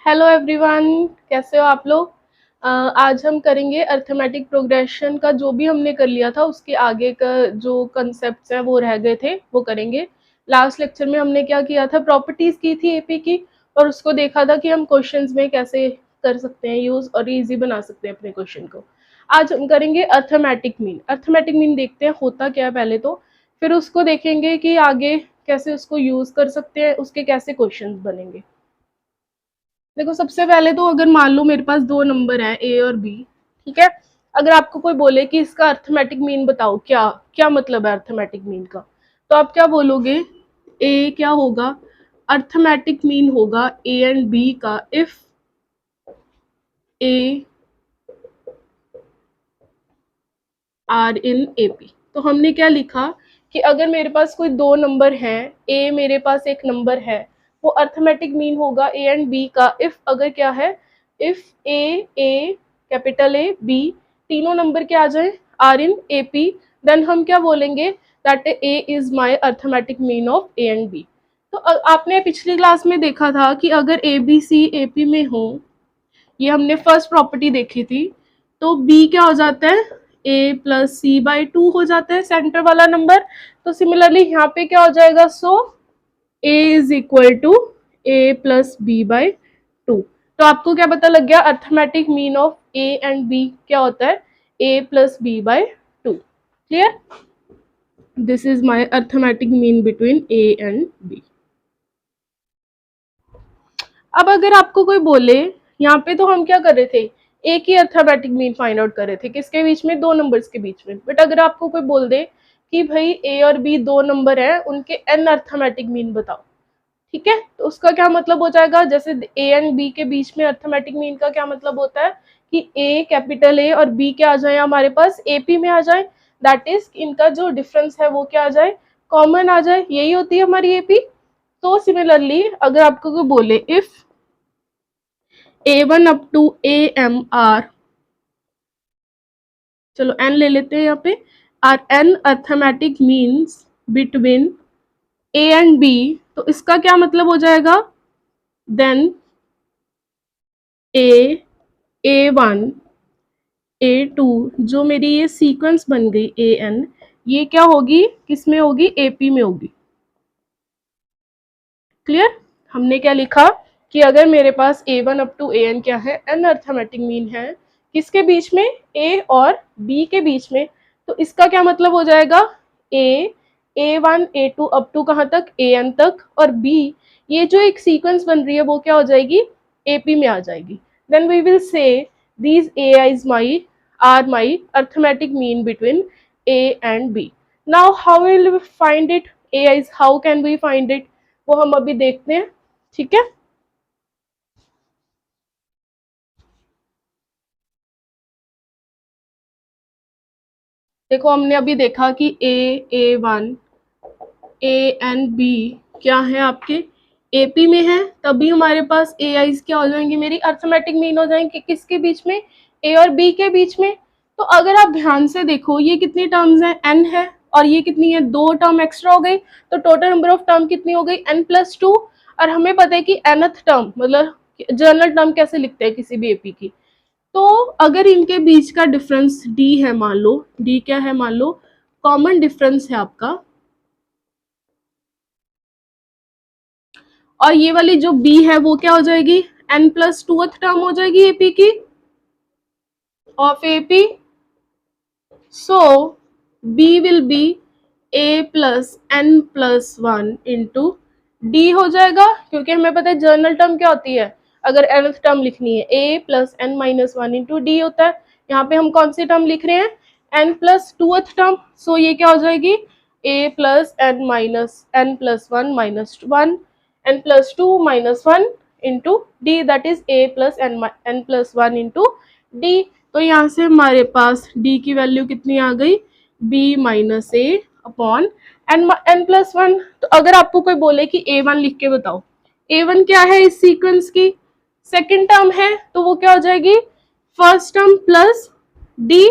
Hello everyone, कैसे हो आप लोग। आज हम करेंगे अर्थमेटिक प्रोग्रेशन का। जो भी हमने कर लिया था उसके आगे का जो कंसेप्ट्स हैं वो रह गए थे, वो करेंगे। लास्ट लेक्चर में हमने क्या किया था, प्रॉपर्टीज की थी एपी की, और उसको देखा था कि हम क्वेश्चंस में कैसे कर सकते हैं यूज और इजी बना सकते हैं अपने क्वेश्चन को। आज हम करेंगे अर्थमेटिक मीन। अर्थमेटिक मीन देखते हैं होता क्या है पहले तो, फिर उसको देखेंगे कि आगे कैसे उसको यूज कर सकते हैं, उसके कैसे क्वेश्चंस बनेंगे। देखो, सबसे पहले तो अगर मान लो मेरे पास दो नंबर हैं ए और बी, ठीक है। अगर आपको कोई बोले कि इसका अर्थमेटिक मीन बताओ, क्या क्या मतलब है अर्थमेटिक मीन का, तो आप क्या बोलोगे। ए क्या होगा, अर्थमेटिक मीन होगा ए एंड बी का if A are in AP. तो हमने क्या लिखा कि अगर मेरे पास कोई दो नंबर हैं, ए मेरे पास एक नंबर है, वो अर्थमेटिक मीन होगा ए एंड बी का इफ अगर क्या है, if A capital A B तीनों नंबर के आ जाए आर इन एपी, देन हम क्या बोलेंगे, that A is my arithmetic mean of A and B. तो आपने पिछली क्लास में देखा था कि अगर ए बी सी एपी में हो, ये हमने फर्स्ट प्रॉपर्टी देखी थी, तो बी क्या हो जाता है, A plus C by two हो जाता है सेंटर वाला नंबर। तो सिमिलरली यहाँ पे क्या हो जाएगा, so A is equal to A plus B by two. तो आपको क्या पता लग गया, arithmetic mean of A and B क्या होता है, A plus B by two. Clear, this is my arithmetic mean between A and B. अब अगर आपको कोई बोले, यहाँ पे तो हम क्या कर रहे थे, एक ही अर्थमेटिक मीन फाइंड आउट कर रहे थे, किसके बीच में, दो नंबर्स के बीच में। बट अगर आपको कोई बोल दे कि भाई ए और बी दो नंबर हैं, उनके एन अर्थमेटिक मीन बताओ, ठीक है, तो उसका क्या मतलब हो जाएगा, जैसे ए एंड बी के बीच में अर्थमेटिक मीन का क्या मतलब होता है कि ए कैपिटल ए और बी क्या आ जाए हमारे पास एपी में आ जाए, दैट इज इनका जो डिफरेंस है वो क्या आ जाए, कॉमन आ जाए, यही होती है हमारी एपी। तो सिमिलरली अगर आपको कोई बोले if A1 up to AMR, चलो n ले लेते हैं यहाँ पे, are n arithmetic means between A and B, तो इसका क्या मतलब हो जाएगा, देन A1 A2 जो मेरी ये सीक्वेंस बन गई AN, ये क्या होगी, किस में होगी, AP में होगी। क्लियर, हमने क्या लिखा कि अगर मेरे पास A1 अप टू AN क्या है, n अर्थमेटिक मीन है, किसके बीच में, A और B के बीच में, तो इसका क्या मतलब हो जाएगा, A1 A2 अप टू कहाँ तक, AN तक, और B ये जो एक सीक्वेंस बन रही है वो क्या हो जाएगी, AP में आ जाएगी। Then we will say these AIs are my arithmetic mean between A and B. Now how will we find it, AIs how can we find it, वो हम अभी देखते हैं, ठीक है। देखो, हमने अभी देखा कि A1 A एंड B क्या है आपके AP में है, तभी हमारे पास AIs क्या हो जाएंगी, मेरी अर्थमेटिक मीन हो जाएंगे, किसके बीच में, A और B के बीच में। तो अगर आप ध्यान से देखो, ये कितनी टर्म्स हैं, n है, और ये कितनी है, दो टर्म एक्स्ट्रा हो गई, तो टोटल नंबर ऑफ टर्म कितनी हो गई, n+2। और हमें पता है कि nth टर्म मतलब जनरल टर्म कैसे लिखते हैं किसी भी AP की। तो अगर इनके बीच का डिफरेंस d है, मान लो d क्या है, मान लो कॉमन डिफरेंस है आपका, और ये वाली जो b है वो क्या हो जाएगी, n+2th टर्म हो जाएगी AP की of AP। So b will be a plus n plus one into D हो जाएगा, क्योंकि हमें पता है जर्नल टर्म क्या होती है, अगर nth टर्म लिखनी है a plus n minus one into D होता है। यहाँ पे हम कौन सी टर्म लिख रहे हैं, n+2th टर्म, सो ये क्या हो जाएगी, a plus n plus one minus one, n+2 minus one into D, that is a plus n plus one into D. तो यहाँ से हमारे पास d की वैल्यू कितनी आ गई, b minus A upon n+1। तो अगर आपको कोई बोले कि a1 लिख के बताओ, a1 क्या है इस सीक्वेंस की, सेकेंड टर्म है, तो वो क्या हो जाएगी, first term plus d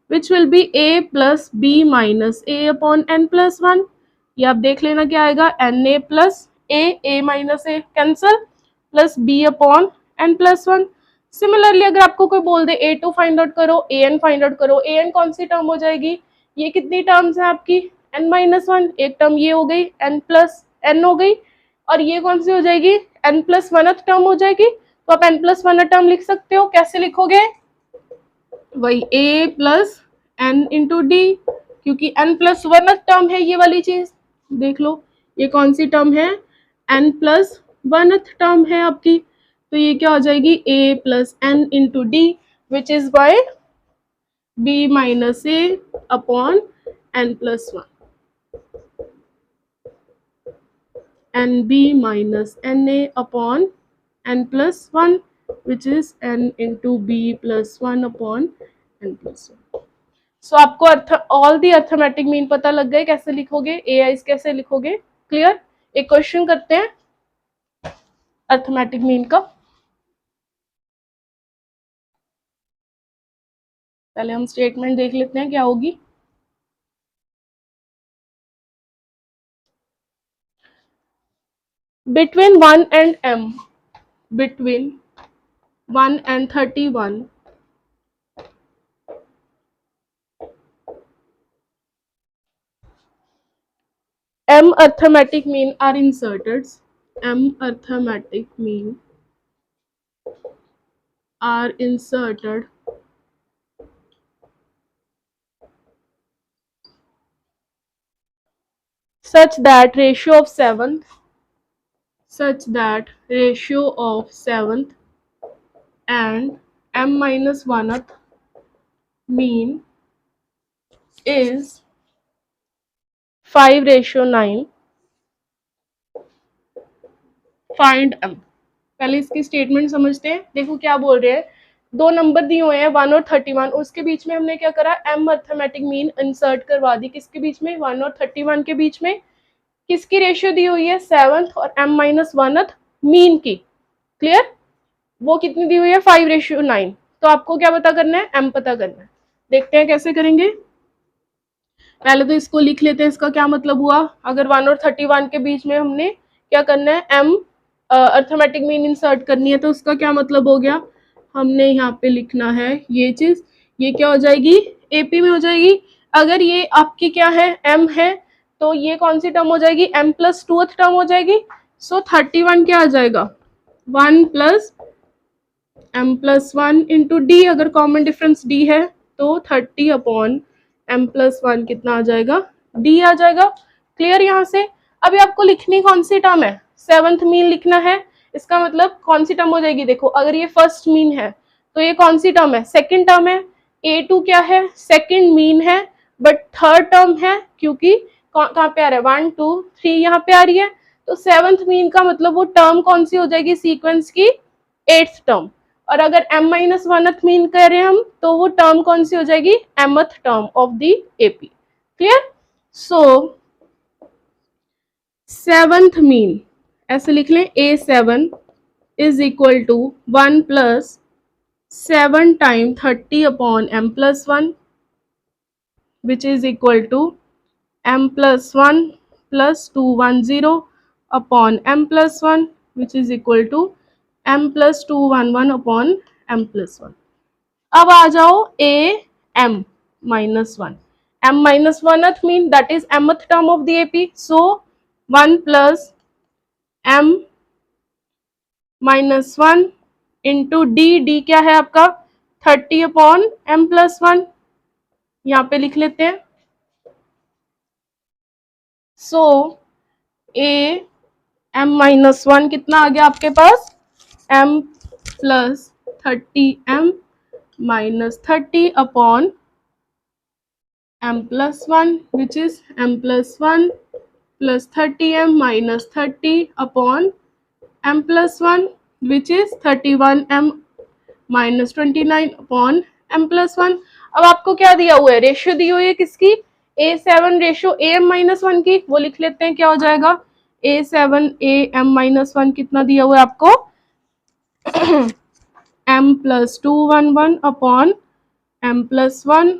which will be a plus B minus A upon n+1। ये आप देख लेना क्या आएगा, na plus A minus A cancel, plus b upon n+1। Similarly अगर आपको कोई बोल दे a2 फाइंड आउट करो, an फाइंड आउट करो, an कौन सी टर्म हो जाएगी, ये कितनी टर्म्स है आपकी n-1, एक टर्म ये हो गई n+n हो गई, और ये कौन सी हो जाएगी n+1 टर्म हो जाएगी। तो आप n+1 टर्म लिख सकते हो, कैसे लिखोगे, वही a plus n into D, क्योंकि n+1 टर्म है ये वाली चीज, देख लो ये कौन सी टर्म है, n+1 टर्म है आपकी, तो ये क्या हो जाएगी a plus n into D, which is by b minus a upon n+1, nb minus na upon n+1, which is n into b plus 1 upon n+1। सो आपको ऑल दी अर्थमेटिक मीन पता लग गए, कैसे लिखोगे, ए आइज कैसे लिखोगे, clear. एक question करते हैं अर्थमेटिक मीन का। पहले हम स्टेटमेंट देख लेते हैं क्या होगी। Between 1 and m, between 1 and 31, m arithmetic mean are inserted, m arithmetic mean are inserted such that ratio of seventh and m-1th mean is 5:9। Find m। पहले इसकी स्टेटमेंट समझते हैं। देखो क्या बोल रहे हैं, दो नंबर दिए हुए हैं 1 और 31, उसके बीच में हमने क्या करा, m अर्थमेटिक मीन इंसर्ट करवा दी, किसके बीच में, 1 और 31 के बीच में। किसकी रेशियो दी हुई है, 7th और m-1th मीन की, क्लियर। वो कितनी दी हुई है, 5:9। तो आपको क्या पता करना है, m पता करना है। देखते हैं कैसे करेंगे। पहले तो इसको लिख लेते हैं, इसका क्या मतलब हुआ, अगर 1 और 31 के बीच में हमने क्या करना है, m अर्थमेटिक मीन इंसर्ट करनी है, तो उसका क्या मतलब हो गया, हमने यहाँ पे लिखना है ये चीज, ये क्या हो जाएगी, एपी में हो जाएगी। अगर ये आपकी क्या है, m है, तो ये कौन सी टर्म हो जाएगी, m+2 टर्म हो जाएगी। सो 31 क्या आ जाएगा, 1 प्लस m+1 इंटू डी, अगर कॉमन डिफरेंस d है तो 30 अपॉन m+1 कितना आ जाएगा, d आ जाएगा, क्लियर। यहाँ से अभी आपको लिखनी कौन सी टर्म है, 7th मीन लिखना है। इसका मतलब कौन सी टर्म हो जाएगी, देखो अगर ये फर्स्ट मीन है तो ये कौन सी टर्म है, सेकंड टर्म है। a2 क्या है, सेकंड मीन है, बट थर्ड टर्म है, क्योंकि कहाँ पे आ रहा है, 1 2 3 यहाँ पे आ रही है। तो 7th मीन का मतलब वो टर्म कौन सी हो जाएगी सीक्वेंस की, 8th टर्म। और अगर m-1th मीन कर रहे हैं हम, तो वो टर्म कौन सी हो जाएगी, mth term of the AP, clear. So 7th mean ऐसे लिख लें, a7 is equal to 1 plus 7 time 30 upon m+1, which is equal to m+1 plus 210 upon m+1, which is equal to m+211 upon m+1। अब आ जाओ m-1, m-1th mean that is mth term of the AP, so 1 plus m-1 into D क्या है आपका, 30 upon m+1, यहाँ पे लिख लेते हैं। सो m-1 कितना आ गया आपके पास, m plus 30m-30 upon m+1, which is m+1 plus 30m-30 upon m+1, which is 31m-29 upon m+1। अब आपको क्या दिया हुआ है, रेशियो दी हुई है किसकी, a7 रेशियो am-1 की, वो लिख लेते हैं, क्या हो जाएगा, a7 am-1 कितना दिया हुआ है आपको m+211 upon m+1,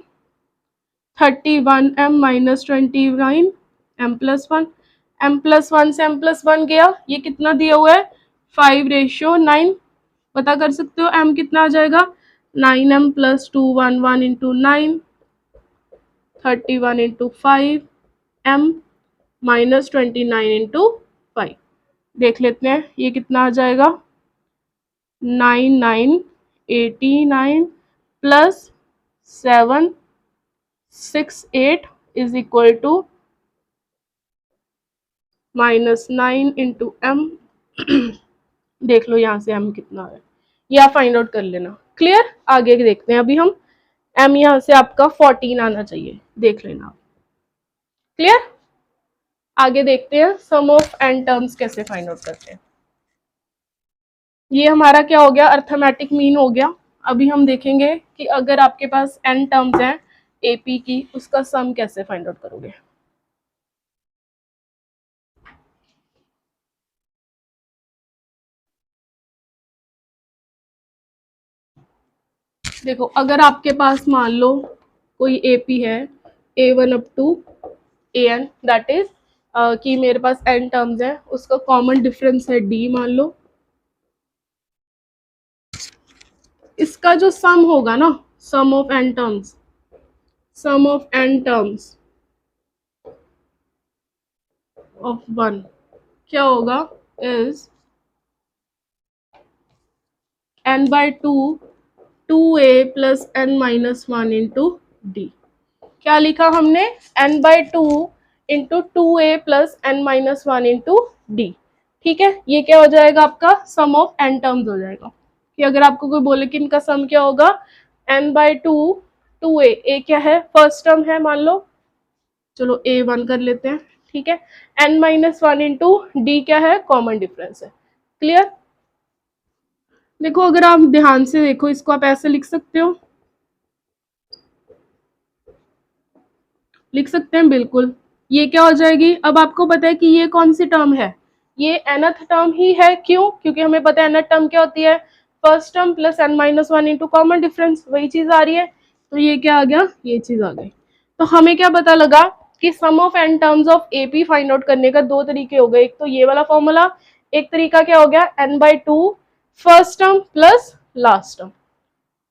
31m-29 m+1, m+1 से m+1 गया, ये कितना दिया हुआ है 5:9, पता कर सकते हो m कितना आ जाएगा 9m plus 211 into 9 31 into 5 m minus 29 into 5। देख लेते हैं ये कितना आ जाएगा 9989 plus 768 is equal to -9 into M. देख लो यहाँ से m कितना है, ये आप फाइंड आउट कर लेना। क्लियर, आगे देखते हैं अभी हम। m यहाँ से आपका 14 आना चाहिए, देख लेना आप। क्लियर, आगे देखते हैं सम ऑफ n टर्म्स कैसे फाइंड आउट करते हैं। ये हमारा क्या हो गया, अर्थमेटिक मीन हो गया। अभी हम देखेंगे कि अगर आपके पास n टर्म्स हैं AP की, उसका सम कैसे फाइंड आउट करोगे। देखो अगर आपके पास मान लो कोई AP है A1 up to AN, that is कि मेरे पास n टर्म्स है, उसका कॉमन डिफरेंस है D मान लो। इसका जो सम होगा ना, sum of n terms, sum of n terms of 1 क्या होगा is n by 2a plus n minus 1 into D. क्या लिखा हमने, n by 2 into 2a plus n minus 1 into D. ठीक है, ये क्या हो जाएगा आपका सम ऑफ n टर्म्स हो जाएगा। कि अगर आपको कोई बोले कि इनका सम क्या होगा, n बाई 2a, a क्या है फर्स्ट टर्म है मान लो, चलो a1 कर लेते हैं। ठीक है, n माइनस 1 इंटू डी क्या है, कॉमन डिफरेंस है। क्लियर, देखो अगर आप ध्यान से देखो इसको, आप ऐसे लिख सकते हो, लिख सकते हैं बिल्कुल। ये क्या हो जाएगी, अब आपको पता है कि ये कौन सी टर्म है, ये nth टर्म ही है। क्यों, क्योंकि हमें पता है nth टर्म क्या होती है, first term plus n minus 1 into common difference, वही चीज आ रही है। तो ये क्या आ गया, ये चीज आ गई। तो हमें क्या पता लगा कि sum of n terms of AP find out करने का दो तरीके हो गए, एक तो ये वाला फॉर्मूला, एक तरीका क्या हो गया n by 2 first term plus last term.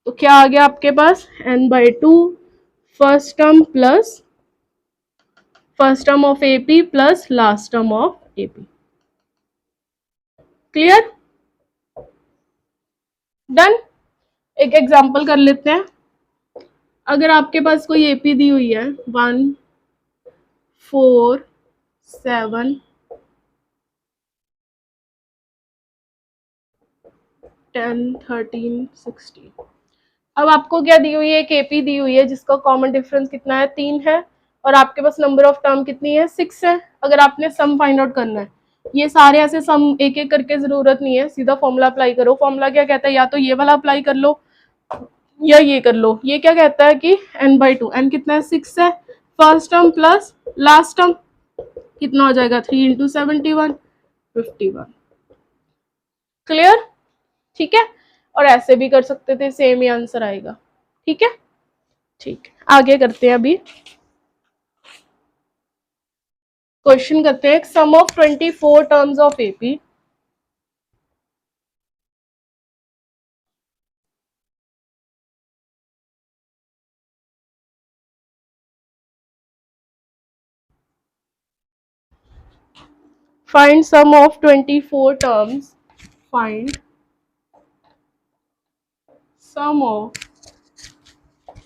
तो क्या आ गया आपके पास n by 2 first term plus first term of AP plus last term of AP। Clear, done. एक एग्जांपल कर लेते हैं। अगर आपके पास कोई AP दी हुई है 1 4 7 10 13 16, अब आपको क्या दी हुई है, एक AP दी हुई है जिसका कॉमन डिफरेंस कितना है 3 है, और आपके पास नंबर ऑफ टर्म कितनी है 6 है। अगर आपने सम फाइंड आउट करना है, ये सारे ऐसे सम एक एक करके जरूरत नहीं है, सीधा फॉर्मूला अप्लाई करो। फॉर्मूला क्या कहता है, या तो ये वाला अप्लाई कर लो या ये कर लो। ये क्या कहता है कि n बाई 2, n कितना है 6 है, first term plus last term कितना हो जाएगा 3 इंटू 71 51। क्लियर, ठीक है, और ऐसे भी कर सकते थे, सेम ही आंसर आएगा। ठीक है, ठीक है, आगे करते हैं। अभी क्वेश्चन करते हैं, sum of 24 terms of AP। Find sum of 24 terms. Find sum of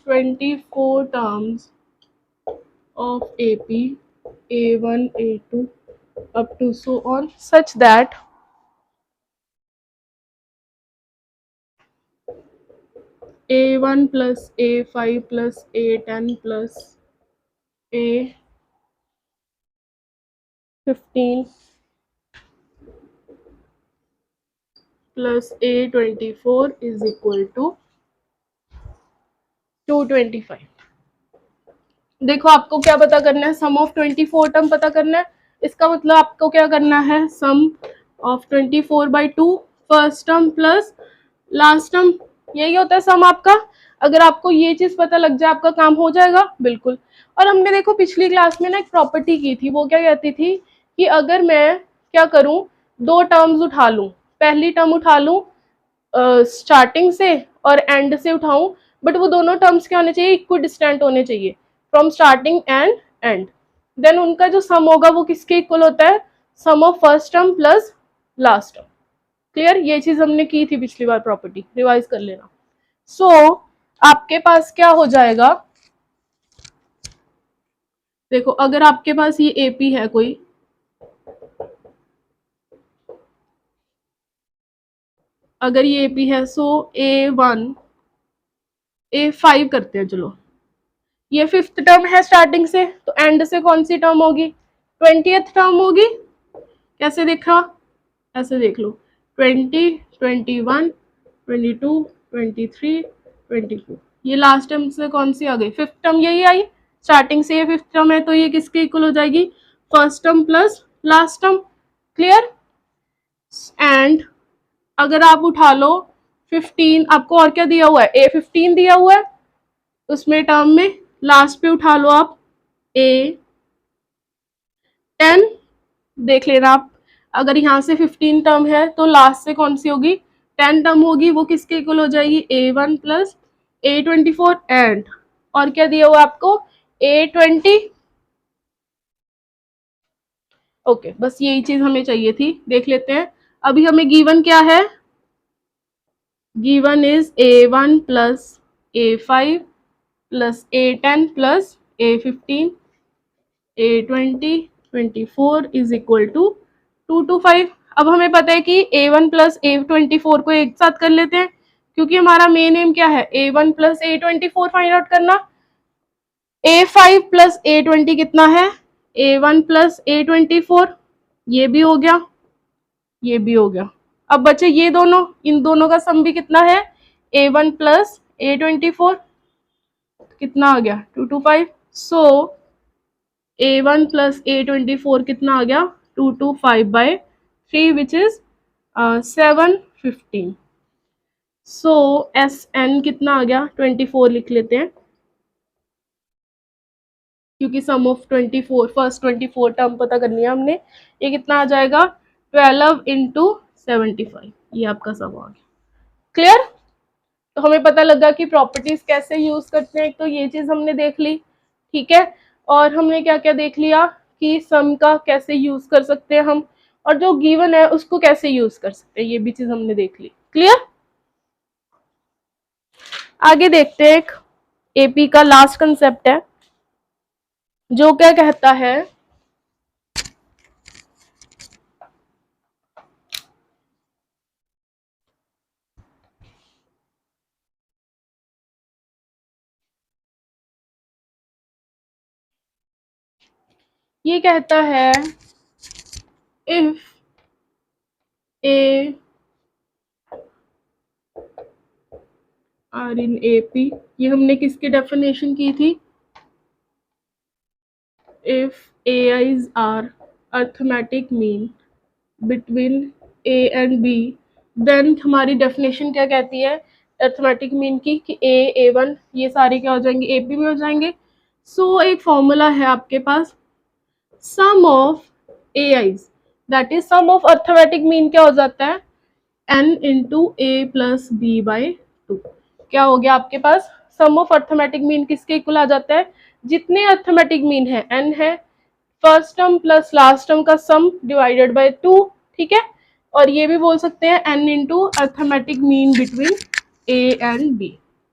24 terms of AP A1 A2 up to so on, such that A1 plus A5 plus A10 plus A15 plus A24 is equal to 225। देखो आपको क्या पता करना है, sum of 24 term पता करना है। इसका मतलब आपको क्या करना है, sum of 24 by 2 first term plus last term, यही होता है सम आपका। अगर आपको ये चीज पता लग जाए, आपका काम हो जाएगा बिल्कुल। और हमने देखो पिछली क्लास में ना एक प्रॉपर्टी की थी, वो क्या कहती थी कि अगर मैं क्या करूं, दो टर्म्स उठा लूं, पहली टर्म उठा लूं स्टार्टिंग से और एंड से उठाऊं, बट वो दोनों टर्म्स क्या होने चाहिए, इक्वल डिस्टेंट होने चाहिए from starting end end. Then उनका जो सम होगा वो किसके इक्वल होता है, sum of first term plus last term. Clear, ये चीज हमने की थी पिछली बार, प्रॉपर्टी रिवाइज कर लेना। सो आपके पास क्या हो जाएगा, देखो अगर आपके पास ये एपी है कोई, अगर ये एपी है, सो A1 A5 करते हैं, चलो ये फिफ्थ टर्म है स्टार्टिंग से, तो एंड से कौन सी टर्म होगी, 20th टर्म होगी। कैसे देखा, ऐसे देख लो, 20, 21, 22, 23, 24, ये लास्ट टर्म से कौन सी आ गई, फिफ्थ टर्म यही आई। स्टार्टिंग से ये फिफ्थ टर्म है, तो ये किसके इक्वल हो जाएगी, first term plus last term. Clear. And अगर आप उठा लो 15, आपको और क्या दिया हुआ है, A15 दिया हुआ है, उसमें टर्म में लास्ट पे उठा लो आप A10, देख लेना आप, अगर यहाँ से 15 टर्म है तो लास्ट से कौन सी होगी, 10 टर्म होगी, वो किसके इक्वल हो जाएगी, A1 प्लस A24। एंड और क्या दिया हुआ आपको, A20। ओके, बस यही चीज हमें चाहिए थी, देख लेते हैं। अभी हमें गिवन क्या है, given is A1 plus A5 plus A10 plus A15 A20 24 is equal to 225। अब हमें पता है कि A1 प्लस A24 को एक साथ कर लेते हैं, क्योंकि हमारा मेन एम क्या है, A1 plus A24 find out करना। A5 प्लस A20 कितना है, A1 प्लस A24, ये भी हो गया, ये भी हो गया। अब बचे ये दोनों, इन दोनों का सम भी कितना है, A1 प्लस A24, कितना आ गया, 225। सो A1 प्लस A24 कितना आ गया, 225/3 विच इज 715। सो SN कितना आ गया, 24 लिख लेते हैं, क्योंकि सम ऑफ 24 फर्स्ट 24 टर्म पता करनी है हमने। ये कितना आ जाएगा, 12 इंटू 75, ये आपका सम आ गया। क्लियर। तो हमें पता लगा कि प्रॉपर्टीज कैसे यूज करते हैं, तो ये चीज हमने देख ली, ठीक है। और हमने क्या क्या देख लिया, कि सम का कैसे यूज कर सकते हैं हम, और जो गिवन है उसको कैसे यूज कर सकते हैं, ये भी चीज हमने देख ली। क्लियर। आगे देखते हैं, एक एपी का लास्ट कंसेप्ट है, जो क्या कहता है, ये कहता है if A are in AP, ये हमने किसकी डेफिनेशन की थी, if AIs are arithmetic mean between A and B, then हमारी डेफिनेशन क्या कहती है अर्थमेटिक मीन की, कि A1 ये सारे क्या हो जाएंगे, AP में हो जाएंगे। सो एक फॉर्मूला है आपके पास, sum of AIs, that is sum of arithmetic mean क्या हो जाता है, N into A plus B/2। क्या हो गया आपके पास, सम ऑफ अर्थमेटिक मीन किसके इक्वल आ जाता है, जितने अर्थमेटिक मीन है N है, first term plus last term का सम डिवाइडेड बाय 2, ठीक है। और ये भी बोल सकते हैं N into arithmetic mean between A and B,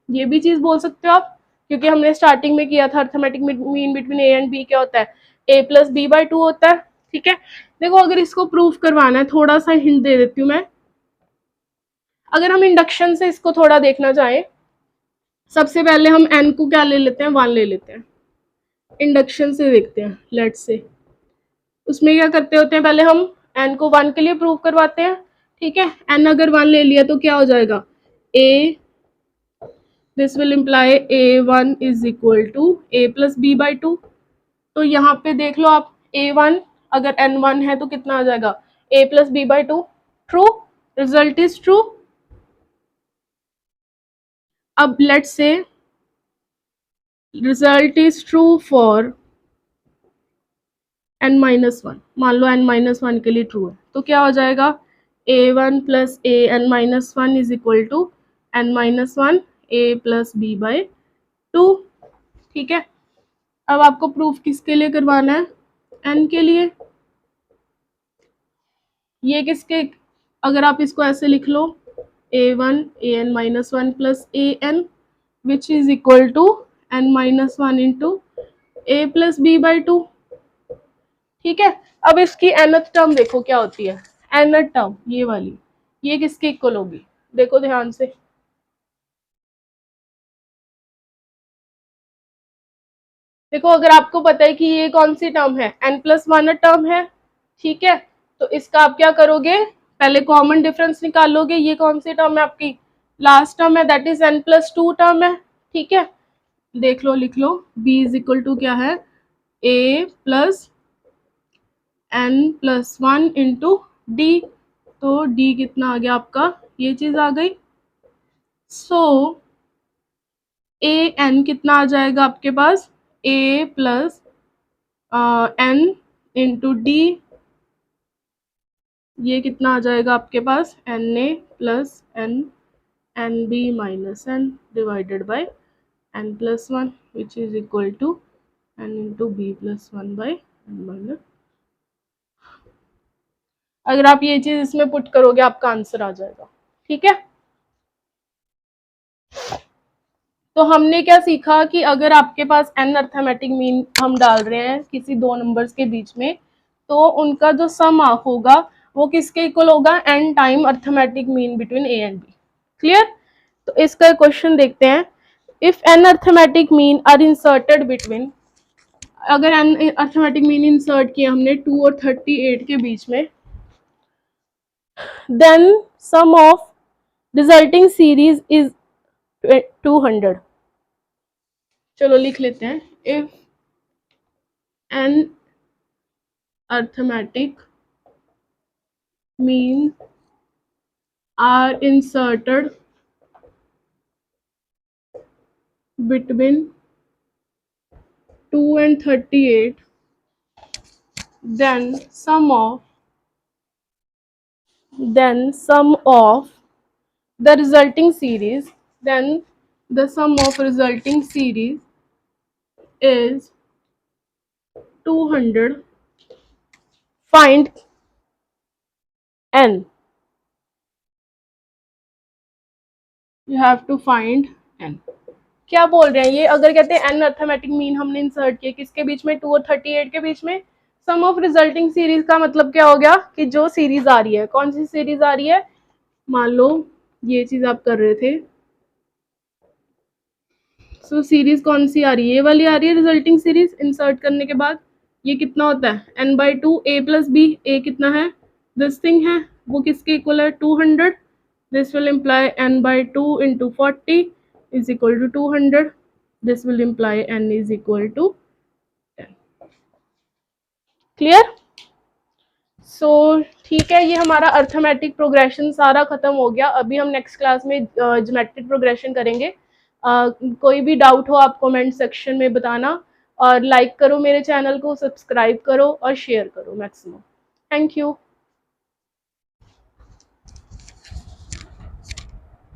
ये भी चीज बोल सकते हो आप, क्योंकि हमने स्टार्टिंग में किया था arithmetic mean between A and B क्या होता है, A प्लस B/2 होता है, ठीक है। देखो अगर इसको प्रूफ करवाना है, थोड़ा सा हिंट दे देती हूँ मैं, अगर हम इंडक्शन से इसको थोड़ा देखना चाहें, सबसे पहले हम N को क्या ले लेते हैं, 1 ले लेते हैं, इंडक्शन से देखते हैं, लेट्स से उसमें क्या करते होते हैं, पहले हम N को 1 के लिए प्रूव करवाते हैं, ठीक है। N अगर 1 ले लिया तो क्या हो जाएगा, A, this will imply A1 is equal to A plus B/2। तो यहाँ पे देख लो आप, A1 अगर N1 है तो कितना आ जाएगा, A plus B/2, true, result is true. अब let's say result is true for N-1, मान लो N-1 के लिए ट्रू है, तो क्या हो जाएगा, a1 plus A N minus one is equal to N minus one A plus B by two. ठीक है, अब आपको प्रूफ किसके लिए करवाना है? एन के लिए। ये किसके, अगर आप इसको ऐसे लिख लो A one A N minus one plus A N which is equal to N minus one into A plus B by two. ठीक है, अब इसकी nth टर्म देखो क्या होती है। nth टर्म ये वाली, ये किसके इक्वल होगी? देखो ध्यान से, देखो अगर आपको पता है कि ये कौन सी टर्म है, n प्लस वन टर्म है, ठीक है, तो इसका आप क्या करोगे, पहले कॉमन डिफरेंस निकालोगे। ये कौन सी टर्म है आपकी? लास्ट टर्म है, that is n plus two term है। ठीक है, देख लो, लिख लो, b इज इक्वल टू क्या है, a plus n plus one into D. तो d कितना आ गया आपका, ये चीज आ गई। सो ए एन कितना आ जाएगा आपके पास, a plus n into D, ये कितना आ जाएगा आपके पास, N A plus N B minus N divided by N plus one which is equal to N into B plus one by N minus. अगर आप ये चीज इसमें पुट करोगे आपका आंसर आ जाएगा। ठीक है, तो हमने क्या सीखा कि अगर आपके पास n अर्थमेटिक मीन हम डाल रहे हैं किसी दो नंबर्स के बीच में, तो उनका जो सम होगा वो किसके इक्वल होगा, n time arithmetic mean between a and b। Clear? तो इसका क्वेश्चन देखते हैं। If n arithmetic mean are inserted between, अगर n अर्थमेटिक मीन इंसर्ट किया हमने 2 और 38 के बीच में, then sum of resulting series is 200। चलो लिख लेते हैं, if N arithmetic mean are inserted between 2 and 38, then sum of the resulting series, then the sum of resulting series is 200, find n, you have to find n। क्या बोल रहे हैं ये, अगर कहते हैं n अर्थमेटिक मीन हमने insert किया किसके बीच में, 2 और 38 के बीच में, सम ऑफ रिजल्टिंग सीरीज का मतलब क्या हो गया कि जो सीरीज आ रही है, कौन सी सीरीज आ रही है, मान लो ये चीज आप कर रहे थे, सो सीरीज कौन सी आ रही है, ये वाली आ रही है रिजल्टिंग सीरीज। इंसर्ट करने के बाद ये कितना होता है, n by two A plus B, A कितना है, दिस थिंग है, वो किसके इक्वल है, 200। This will imply n by two into 40 is equal to 200। This will imply n is equal to 10। Clear? So ठीक है, ये हमारा अर्थमेटिक प्रोग्रेशन सारा खत्म हो गया। अभी हम नेक्स्ट क्लास में ज्योमेट्रिक प्रोग्रेशन करेंगे। कोई भी डाउट हो आप कमेंट सेक्शन में बताना, और लाइक करो मेरे चैनल को, सब्सक्राइब करो और शेयर करो मैक्सिमम। Thank you.